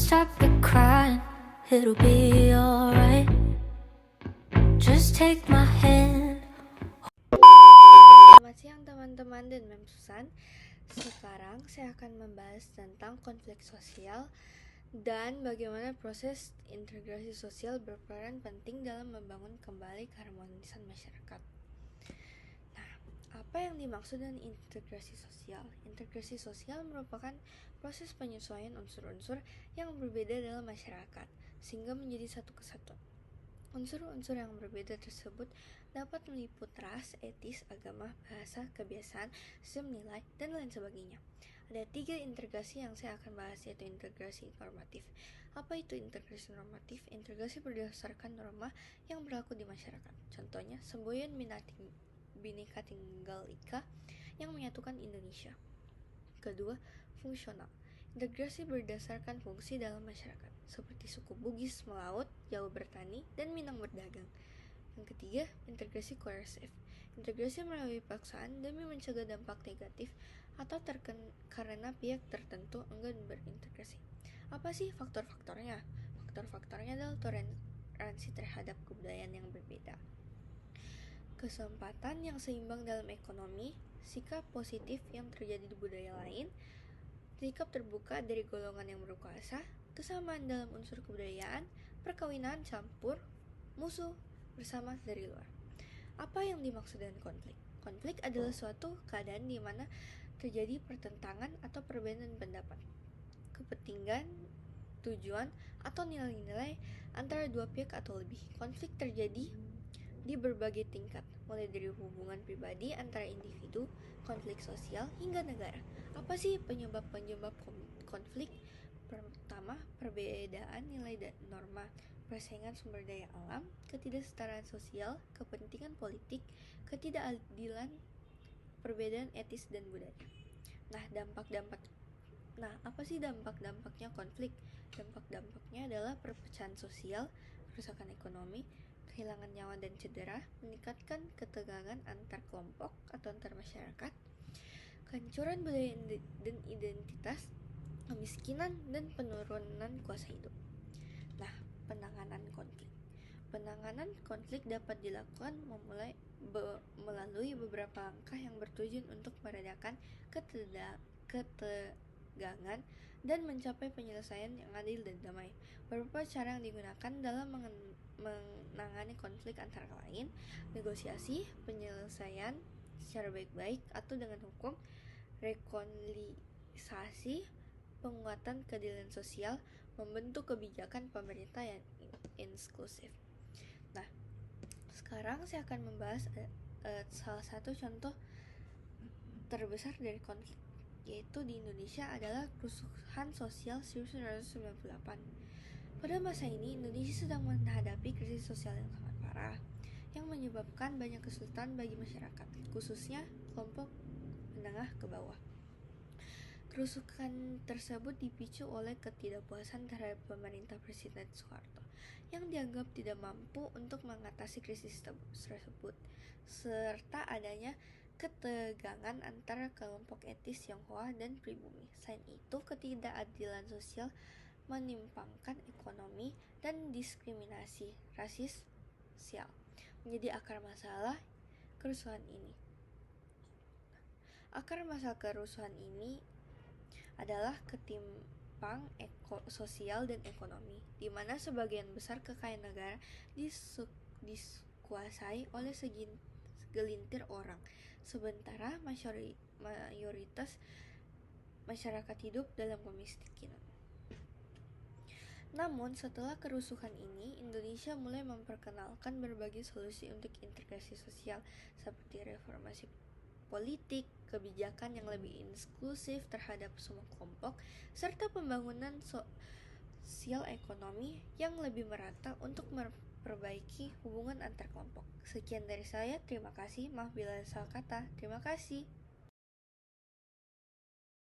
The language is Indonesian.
stop your crying, it'll be alright. Just take my hand. Selamat siang teman-teman dan Mem Susan. Sekarang saya akan membahas tentang konflik sosial dan bagaimana proses integrasi sosial berperan penting dalam membangun kembali keharmonisan masyarakat. Nah, apa yang dimaksud dengan integrasi sosial? Integrasi sosial merupakan proses penyesuaian unsur-unsur yang berbeda dalam masyarakat sehingga menjadi satu kesatuan. Unsur-unsur yang berbeda tersebut dapat meliput ras, etis, agama, bahasa, kebiasaan, sistem nilai, dan lain sebagainya. Ada 3 integrasi yang saya akan bahas, yaitu integrasi normatif. Apa itu integrasi normatif? Integrasi berdasarkan norma yang berlaku di masyarakat. Contohnya, semboyan Bhinneka Tunggal Ika yang menyatukan Indonesia. Kedua, fungsional. Integrasi berdasarkan fungsi dalam masyarakat, seperti suku Bugis melaut, Jawa bertani, dan Minang berdagang. Yang ketiga, integrasi koersif. Integrasi melalui paksaan demi mencegah dampak negatif atau karena pihak tertentu enggan berintegrasi. Apa sih faktor-faktornya? Faktor-faktornya adalah toleransi terhadap kebudayaan yang berbeda, kesempatan yang seimbang dalam ekonomi, sikap positif yang terjadi di budaya lain, sikap terbuka dari golongan yang berkuasa, kesamaan dalam unsur kebudayaan, perkawinan campur, musuh bersama dari luar. Apa yang dimaksud dengan konflik? Konflik adalah suatu keadaan di mana terjadi pertentangan atau perbedaan pendapat, kepentingan, tujuan, atau nilai-nilai antara dua pihak atau lebih. Konflik terjadi di berbagai tingkat, mulai dari hubungan pribadi antara individu, konflik sosial, hingga negara. Apa sih penyebab-penyebab konflik? Pertama, perbedaan nilai dan norma, persaingan sumber daya alam, ketidaksetaraan sosial, kepentingan politik, ketidakadilan, perbedaan etis dan budaya. Apa sih dampak-dampaknya konflik? Dampak-dampaknya adalah perpecahan sosial, kerusakan ekonomi, kehilangan nyawa dan cedera, meningkatkan ketegangan antar kelompok atau antar masyarakat, kehancuran budaya dan identitas, kemiskinan, dan penurunan kuasa hidup. Nah, penanganan konflik dapat dilakukan melalui beberapa langkah yang bertujuan untuk meredakan ketegangan dan mencapai penyelesaian yang adil dan damai. Beberapa cara yang digunakan dalam menangani konflik antara lain negosiasi, penyelesaian secara baik-baik atau dengan hukum, rekonsiliasi, penguatan keadilan sosial, membentuk kebijakan pemerintah yang inklusif. Nah, sekarang saya akan membahas salah satu contoh terbesar dari konflik, yaitu di Indonesia adalah kerusuhan sosial 1998. Pada masa ini, Indonesia sedang menghadapi krisis sosial yang sangat parah, yang menyebabkan banyak kesulitan bagi masyarakat, khususnya kelompok menengah ke bawah. Kerusuhan tersebut dipicu oleh ketidakpuasan terhadap pemerintah Presiden Soeharto yang dianggap tidak mampu untuk mengatasi krisis tersebut, serta adanya ketegangan antara kelompok etis Tionghoa dan pribumi. Selain itu, ketidakadilan sosial, menyimpangkan ekonomi, dan diskriminasi rasial menjadi akar masalah kerusuhan ini. Akar masalah kerusuhan ini adalah ketimpang sosial dan ekonomi, di mana sebagian besar kekayaan negara dikuasai oleh segelintir orang, sementara mayoritas masyarakat hidup dalam kemiskinan. Namun, setelah kerusuhan ini, Indonesia mulai memperkenalkan berbagai solusi untuk integrasi sosial, seperti reformasi politik, kebijakan yang lebih inklusif terhadap semua kelompok, serta pembangunan sosial ekonomi yang lebih merata untuk memperbaiki hubungan antar kelompok. Sekian dari saya, terima kasih. Maaf bila salah kata. Terima kasih.